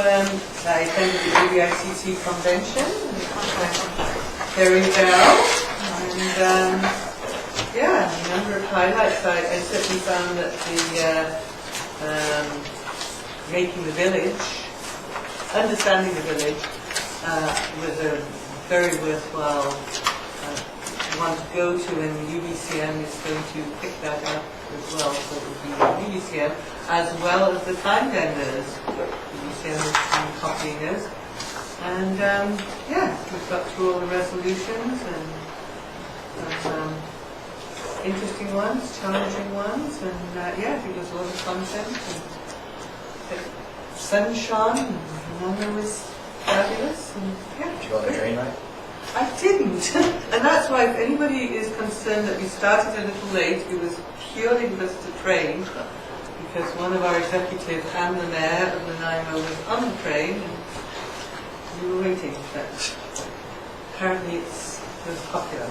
[SPEAKER 9] attended the ABICC convention, very well, and a number of highlights. I certainly found that the making the village, understanding the village, was a very worthwhile one to go to, and the UBCM is going to pick that up as well. So it will be the UBCM as well as the time vendors. UBCM is copying us. And we've got through all the resolutions and interesting ones, challenging ones, and I think there's a lot of content. And the sun shone, and the weather was fabulous. And,
[SPEAKER 1] Did you go on the train ride?
[SPEAKER 9] I didn't, and that's why if anybody is concerned that we started a little late, it was purely because of the train, because one of our executives and the mayor of Nanaimo was on the train, and we were waiting, but apparently it was popular.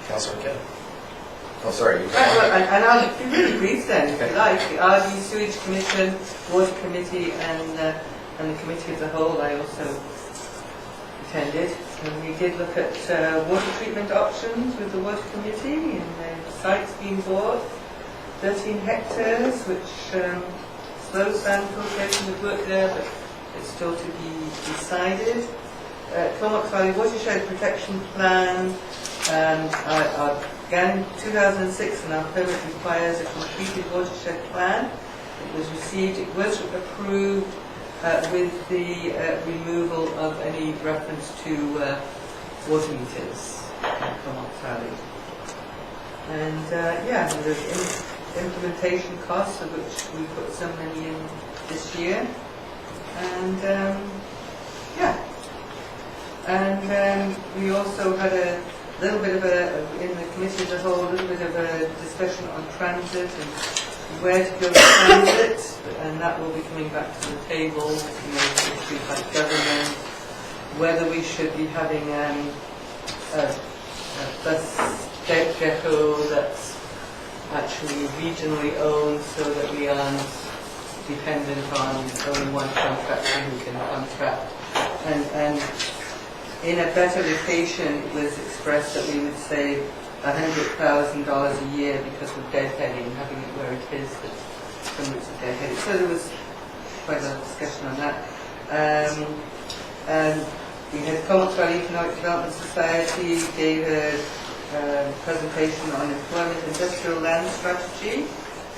[SPEAKER 1] Councilor Kennedy. Oh, sorry.
[SPEAKER 9] And I'll be really brief then, if you like. The RD Sewage Commission, Water Committee, and the committee as a whole I also attended. And we did look at water treatment options with the water committee, and the site's been bought, 13 hectares, which slows down filtration with work there, but it's still to be decided. Comox Valley Watershed Protection Plan, again, 2006, and our permit requires a completed watershed plan. It was received, it was approved with the removal of any reference to water meters in Comox Valley. And yeah, there's implementation costs, of which we put some money in this year. And yeah. And we also had a little bit of in the committee as a whole, a little bit of a discussion on transit and where to go with transit, and that will be coming back to the table, issues like government, whether we should be having a bus depot that's actually regionally owned so that we aren't dependent on only one contractor who can contract. And in a better location, it was expressed that we would save $100,000 a year because of deadheading, having it where it is, from which the deadheading. So there was quite a lot of discussion on that. And we had Comox Valley Economic Development Society gave a presentation on employment industrial land strategy,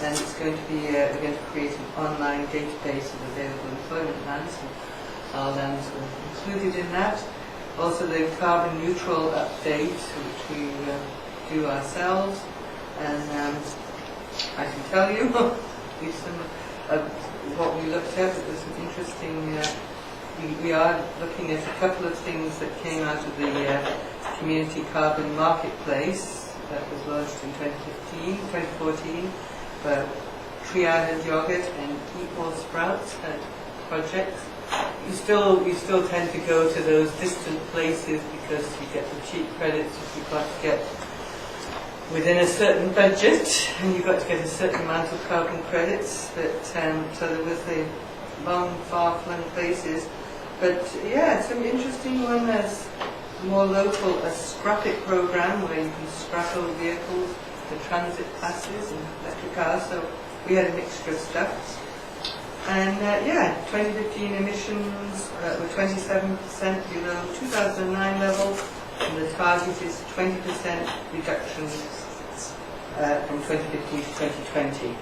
[SPEAKER 9] and it's going to be they're going to create an online database of available employment lands, and our lands were included in that. Also the carbon neutral update, which we do ourselves, and I can tell you what we looked at. It was an interesting. We are looking at a couple of things that came out of the community carbon marketplace that was launched in 2014, but Tree Island Yogurt and Eat More Sprouts had projects. You still tend to go to those distant places because you get the cheap credits if you've got to get within a certain budget, and you've got to get a certain amount of carbon credits. But so there was the long, far-flung places. But yeah, it's an interesting one. There's more local, a Scrap It program where you can scrap old vehicles, the transit passes and electric cars. So we had a mixture of stuff. And yeah, 2015 emissions were 27% below 2009 level, and the target is 20% reduction from 2015 to 2020.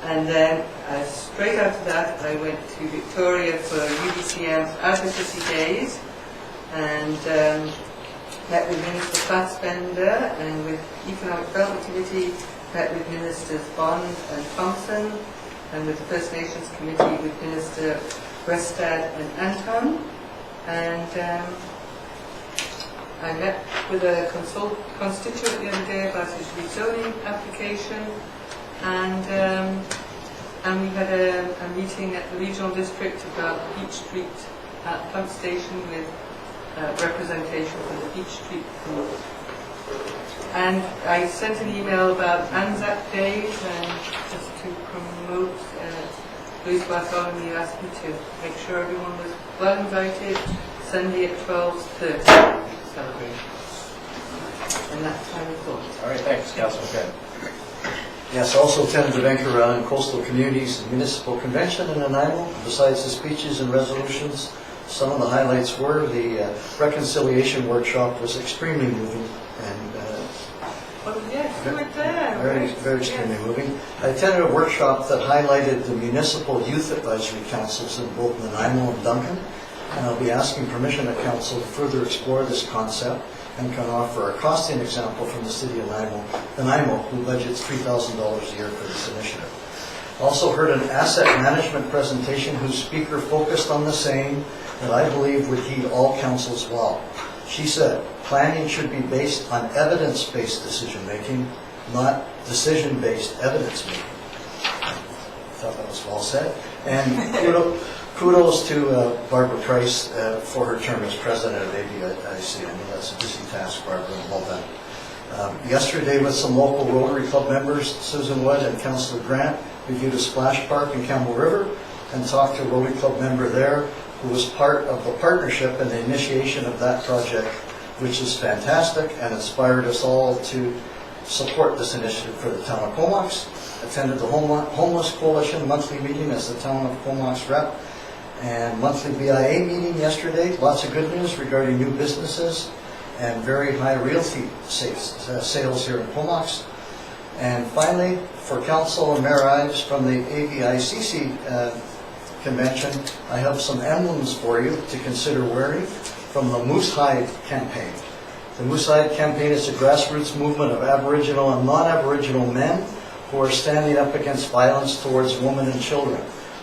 [SPEAKER 9] And then straight after that, I went to Victoria for UBCM's Advocacy Days, and met with Minister Fassbender, and with Economic Development Committee, met with Ministers Bond and Thompson, and with the First Nations Committee with Minister Brestad and Anton. And I met with a constituent the other day about his rezoning application, and we had a meeting at the regional district about Beach Street pump station with representation from the Beach Street group. And I sent an email about Anzac Days, and just to promote Luis Bartholomew asked me to make sure everyone was well invited, Sunday at 12:30 to celebrate. And that's my report.
[SPEAKER 1] All right, thanks, Councilor Finn.
[SPEAKER 10] Yes, also attended the Vancouver Island Coastal Communities Municipal Convention in Nanaimo. Besides the speeches and resolutions, some of the highlights were the reconciliation workshop was extremely moving, and
[SPEAKER 9] Oh yes, you were there.
[SPEAKER 10] very extremely moving. I attended a workshop that highlighted the municipal youth advisory councils in both Nanaimo and Duncan, and I'll be asking permission of council to further explore this concept and can offer a costing example from the city of Nanaimo, who budgets $3,000 a year for this initiative. Also heard an asset management presentation whose speaker focused on the same that I believe would heed all councils well. She said, planning should be based on evidence-based decision-making, not decision-based evidence-making. I thought that was well said. And kudos to Barbara Price for her term as president of ABIC. I know that's a busy task, Barbara, and well done. Yesterday, with some local Rotary Club members, Susan Wood and Councillor Grant, we viewed a splash park in Campbell River and talked to a Rotary Club member there who was part of the partnership and the initiation of that project, which is fantastic and inspired us all to support this initiative for the town of Comox. Attended the Homeless Coalition monthly meeting as the town of Comox rep, and monthly BIA meeting yesterday. Lots of good news regarding new businesses and very high realty sales here in Comox. And finally, for Council and Mayor Ives from the AVICC convention, I have some emblems for you to consider wearing from the Moose Hide campaign. The Moose Hide campaign is a grassroots movement of Aboriginal and non-Aboriginal men who are standing up against violence towards women and children.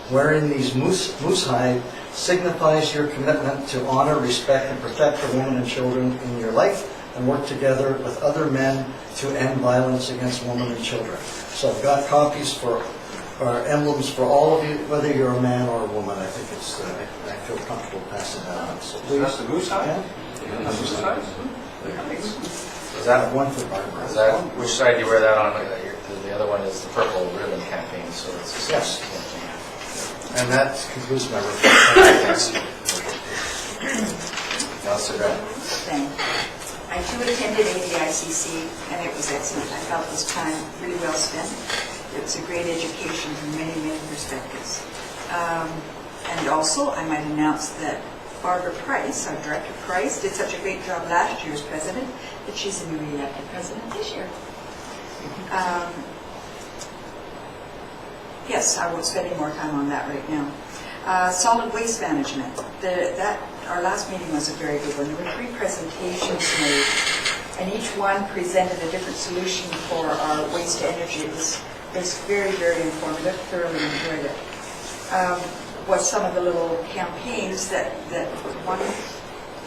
[SPEAKER 10] Wearing these moose hide signifies your commitment to honor, respect, and protect the women and children in your life, and work together with other men to end violence against women and children. So I've got copies or emblems for all of you, whether you're a man or a woman. I think it's, I feel comfortable passing that on. So please.
[SPEAKER 1] That's the moose hide?
[SPEAKER 10] Yeah.
[SPEAKER 1] The moose hide?
[SPEAKER 10] Is that one for Barbara?
[SPEAKER 12] Is that, which side do you wear that on? The other one is the Purple Ribbon campaign, so it's the same
[SPEAKER 10] Yes.
[SPEAKER 12] campaign.
[SPEAKER 10] And that concludes my report.
[SPEAKER 12] Thanks. Councilor Grant.
[SPEAKER 8] Thanks. I too attended AVICC, and it was excellent. I felt this time really well spent. It was a great education from many, many perspectives. And also, I might announce that Barbara Price, our Director Price, did such a great job last year as president that she's a newly elected president this year. Yes, I won't spend any more time on that right now. Solid waste management. Our last meeting was a very good one. There were 3 presentations made, and each one presented a different solution for our waste to energy. It was very, very informative. Thoroughly enjoyed it. What some of the little campaigns that one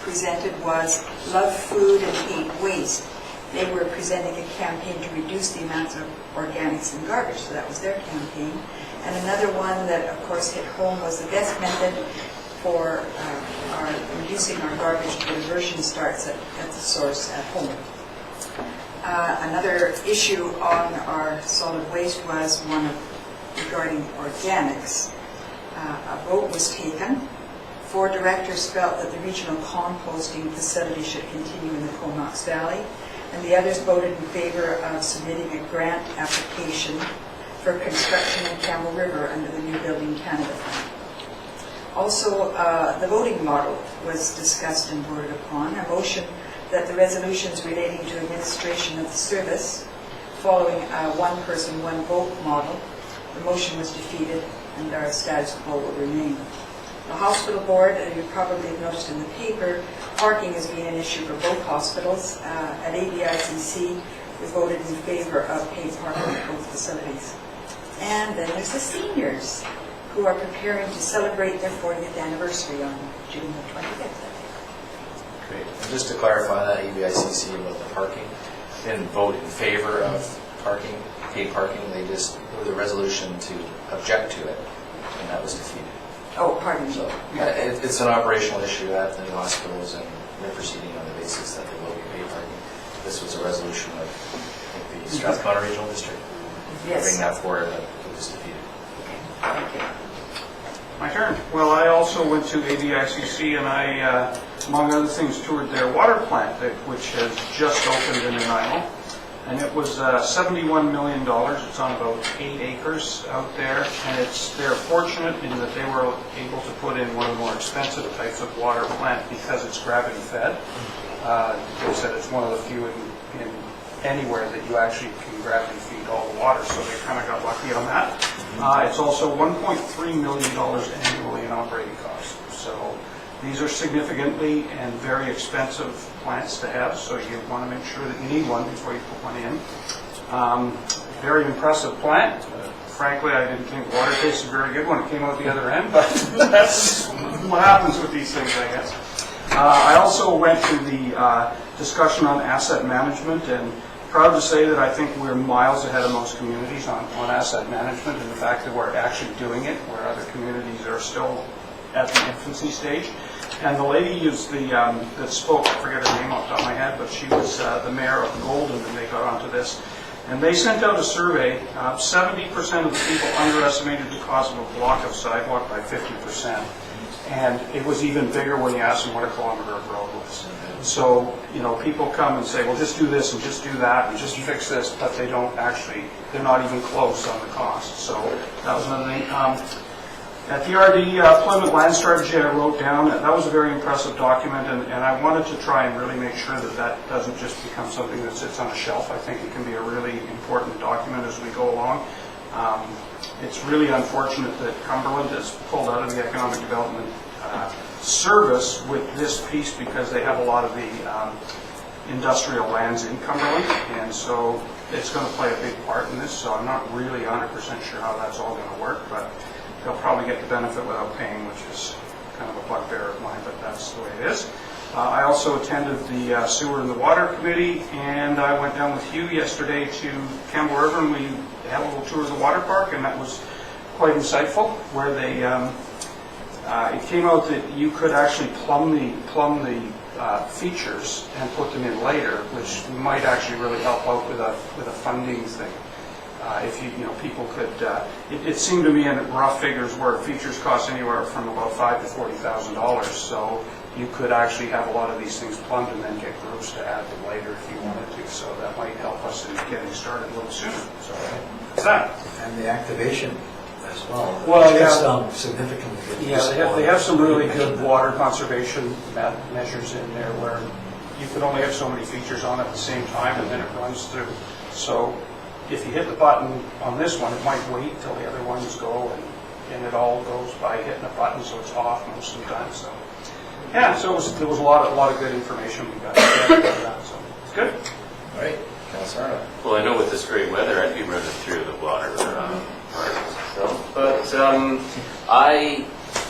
[SPEAKER 8] presented was Love Food and Hate Waste. They were presenting a campaign to reduce the amount of organics and garbage, so that was their campaign. And another one that, of course, hit home was the best method for reducing our garbage diversion starts at the source at home. Another issue on our solid waste was one regarding organics. A vote was taken. 4 directors felt that the regional composting facility should continue in the Comox Valley, and the others voted in favor of submitting a grant application for construction in Campbell River under the New Building Canada Fund. Also, the voting model was discussed and voted upon. A motion that the resolutions relating to administration of the service, following a one-person, one-vote model, the motion was defeated and our status quo will remain. The hospital board, you probably have noticed in the paper, parking has been an issue for both hospitals. At AVICC, we voted in favor of paid parking at both facilities. And then there's the seniors, who are preparing to celebrate their 40th anniversary on June the 25th.
[SPEAKER 12] Great. And just to clarify that, AVICC about the parking, didn't vote in favor of parking, paid parking. They just moved a resolution to object to it, and that was defeated.
[SPEAKER 8] Oh, pardon me.
[SPEAKER 12] So it's an operational issue at the new hospitals, and they're proceeding on the basis that there will be paid parking. This was a resolution of, I think, the Strathcona Regional District.
[SPEAKER 8] Yes.
[SPEAKER 12] Bring that forward, but it was defeated.
[SPEAKER 8] Okay. Thank you.
[SPEAKER 5] My turn. Well, I also went to AVICC, and I, among other things, toured their water plant, which has just opened in Nanaimo. And it was $71 million. It's on about 8 acres out there, and they're fortunate in that they were able to put in one of the more expensive types of water plant because it's gravity fed. They said it's one of the few in anywhere that you actually can gravity feed all the water, so they kind of got lucky on that. It's also $1.3 million annually in operating costs. So these are significantly and very expensive plants to have, so you want to make sure that you need one before you put one in. Very impressive plant. Frankly, I didn't think water tasted very good when it came out the other end, but that's what happens with these things, I guess. I also went to the discussion on asset management, and proud to say that I think we're miles ahead of most communities on asset management, and the fact that we're actually doing it, where other communities are still at the infancy stage. And the lady is that spoke, I forget her name off the top of my head, but she was the mayor of Golden, and they got onto this. And they sent out a survey. 70% of the people underestimated the cost of a block of sidewalk by 50%. And it was even bigger when you asked them what a kilometer of road was. So, people come and say, well, just do this and just do that and just fix this, but they don't actually, they're not even close on the cost. So that was another thing. At the RD Plymouth Land Strategy I wrote down, that was a very impressive document, and I wanted to try and really make sure that that doesn't just become something that sits on a shelf. I think it can be a really important document as we go along. It's really unfortunate that Cumberland is pulled out of the economic development service with this piece because they have a lot of the industrial lands in Cumberland, and so it's going to play a big part in this, so I'm not really 100% sure how that's all going to work, but they'll probably get the benefit without paying, which is kind of a bugbear of mine, but that's the way it is. I also attended the Sewer and the Water Committee, and I went down with Hugh yesterday to Campbell River, and we had a little tour of the water park, and that was quite insightful, where they, it came out that you could actually plumb the features and put them in later, which might actually really help out with a funding thing. If people could, it seemed to me in rough figures where features cost anywhere from about $5,000 to $40,000. So you could actually have a lot of these things plumbed and then get groups to add them later if you wanted to. So that might help us in getting started a little sooner. So that's that.
[SPEAKER 10] And the activation as well.
[SPEAKER 5] Well,
[SPEAKER 10] It cuts
[SPEAKER 5] yeah.
[SPEAKER 10] down significantly.
[SPEAKER 5] Yeah, they have some really good water conservation measures in there where you could only have so many features on at the same time, and then it runs through. So if you hit the button on this one, it might wait till the other ones go, and it all goes by hitting a button, so it's off most of the time. So yeah, so there was a lot of good information we got out of that. So it's good.
[SPEAKER 12] All right, Councilor Arnold.
[SPEAKER 7] Well, I know with this great weather, I'd be running through the water part. But I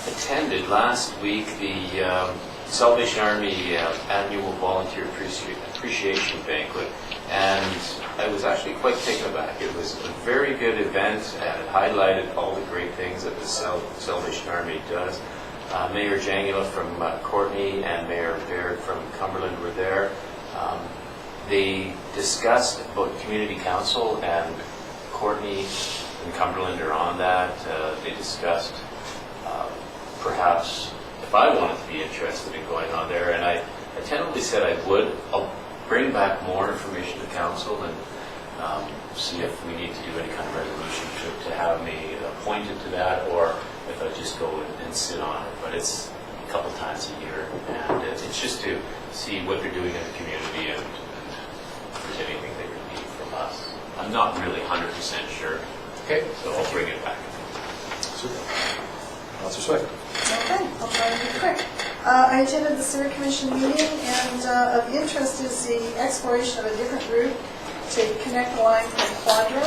[SPEAKER 7] attended last week the Salvation Army annual volunteer appreciation banquet, and I was actually quite taken aback. It was a very good event, and it highlighted all the great things that the Salvation Army does. Mayor Jangula from Courtenay and Mayor Baird from Cumberland were there. They discussed about community council, and Courtenay and Cumberland are on that. They discussed perhaps if I wanted to be interested in going on there, and I tentatively said I would. I'll bring back more information to council and see if we need to do any kind of resolution to have me appointed to that, or if I just go and sit on it. But it's a couple times a year, and it's just to see what they're doing in the community and if there's anything they would need from us. I'm not really 100% sure.
[SPEAKER 12] Okay.
[SPEAKER 7] So I'll bring it back.
[SPEAKER 12] Super. Councilor Swift.
[SPEAKER 13] Okay, I'll try to be quick. I attended the Sewer Commission meeting, and of interest is the exploration of a different route to connect the line from Quadro,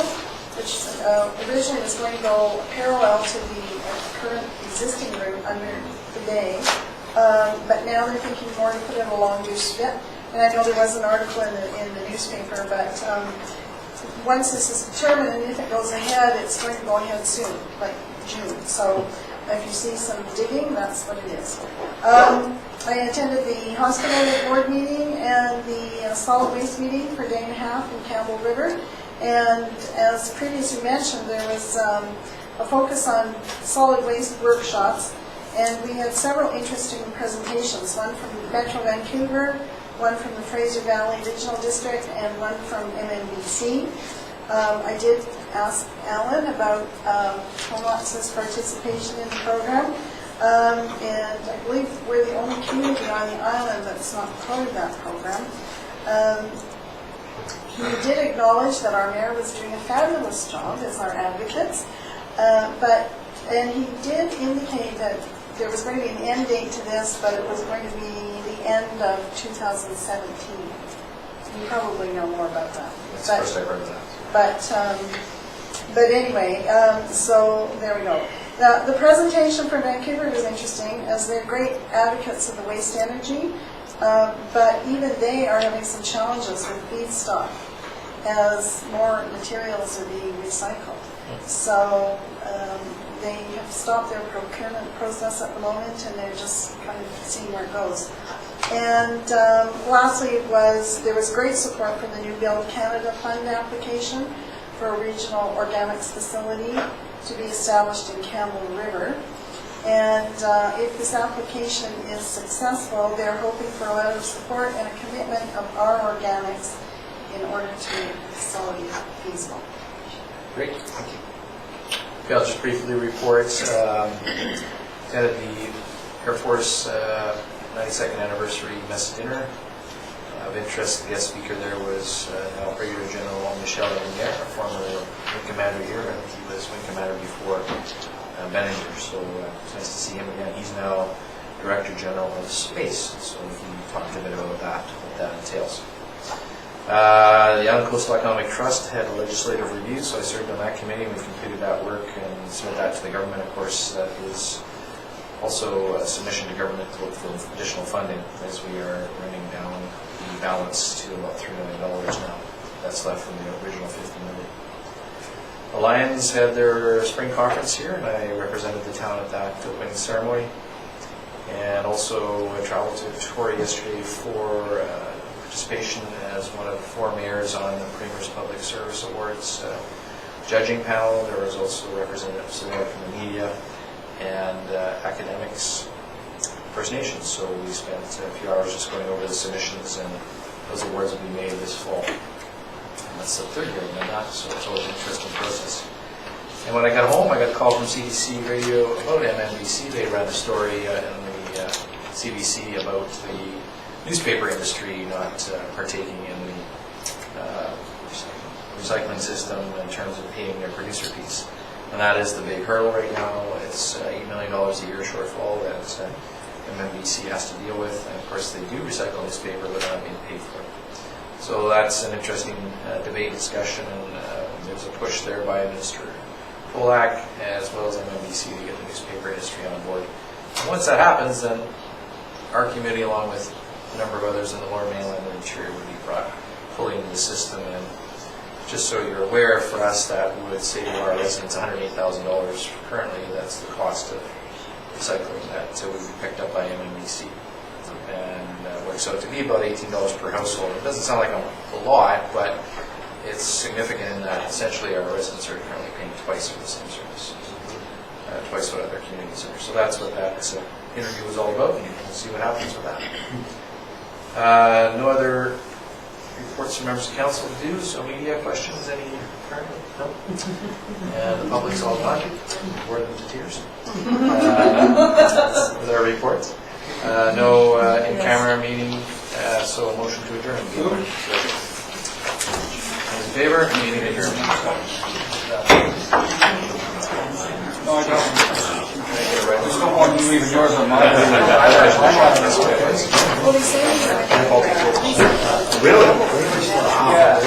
[SPEAKER 13] which originally was going to go parallel to the current existing route under the bay, but now they're thinking more to put in along Douce-Vite. And I know there was an article in the newspaper, but once this is determined and if it goes ahead, it's going to go ahead soon, like June. So if you see some digging, that's what it is. I attended the hospital board meeting and the solid waste meeting for a day and a half in Campbell River. And as previously mentioned, there was a focus on solid waste workshops, and we had several interesting presentations, one from Metro Vancouver, one from the Fraser Valley Regional District, and one from MNBC. I did ask Alan about Comox's participation in the program, and I believe we're the only community on the island that's not part of that program. He did acknowledge that our mayor was doing a fabulous job as our advocates, and he did indicate that there was going to be an end date to this, but it was going to be the end of 2017. You probably know more about that.
[SPEAKER 12] That's the first I've heard of that.
[SPEAKER 13] But anyway, so there we go. The presentation for Vancouver was interesting, as they're great advocates of the waste energy, but even they are having some challenges with feedstock as more materials are being recycled. So they have stopped their procurement process at the moment, and they're just kind of seeing where it goes. And lastly, there was great support for the New Build Canada Fund application for a regional organics facility to be established in Campbell River. And And if this application is successful, they're hoping for a letter of support and a commitment of our organics in order to make the facility feasible.
[SPEAKER 12] Great, thank you. Okay, I'll just briefly report. Attended the Air Force 92nd anniversary mess dinner. Of interest, the guest speaker there was now Brigadier General Michel Lanier, a former Wing Commander here, and he was Wing Commander before Benninger, so it's nice to see him again. He's now Director General of Space, so he talked a bit about that, what that entails. The Island Coastal Economic Trust had a legislative review, so I served on that committee. We completed that work and submitted that to the government. Of course, that is also a submission to government to look for additional funding, as we are running down the balance to about $3 million now. That's left from the original $50 million. The Lions had their spring conference here, and I represented the town at that opening ceremony. And also I traveled to Victoria yesterday for participation as one of 4 mayors on the Premier's Public Service Awards judging panel. There was also representatives there from the media and academics, First Nations. So we spent a few hours just going over the submissions, and those awards will be made this fall. And that's the 3rd year of that, so it's always an interesting process. And when I got home, I got a call from CBC Radio about MMBC. They ran a story in the CBC about the newspaper industry not partaking in the recycling system in terms of paying their producer fees. And that is the big hurdle right now. It's $8 million a year shortfall that MMBC has to deal with. And of course they do recycle newspaper, but they're not being paid for it. So that's an interesting debate discussion, and there's a push there by Minister Polak as well as MMBC to get the newspaper industry on board. And once that happens, then our committee, along with a number of others in the Lower Mainland and Interior, would be brought fully into the system. And just so you're aware, for us that would save our residents $108,000 currently. That's the cost of recycling that would be picked up by MMBC. And works out to be about $18 per household. It doesn't sound like a lot, but it's significant in that essentially our residents are currently paying twice for the same service, twice what other communities are. So that's what that interview was all about, and we'll see what happens with that. No other reports from members of council to do, so media questions, any currently? No? And the public's all done. Wore them to tears. With our reports. No in-camera meeting, so a motion to adjourn. All in favor? Meeting adjourned.
[SPEAKER 5] No, I don't. I just don't want you leaving yours on mine.
[SPEAKER 13] Well, they say
[SPEAKER 12] Really?
[SPEAKER 5] Yeah.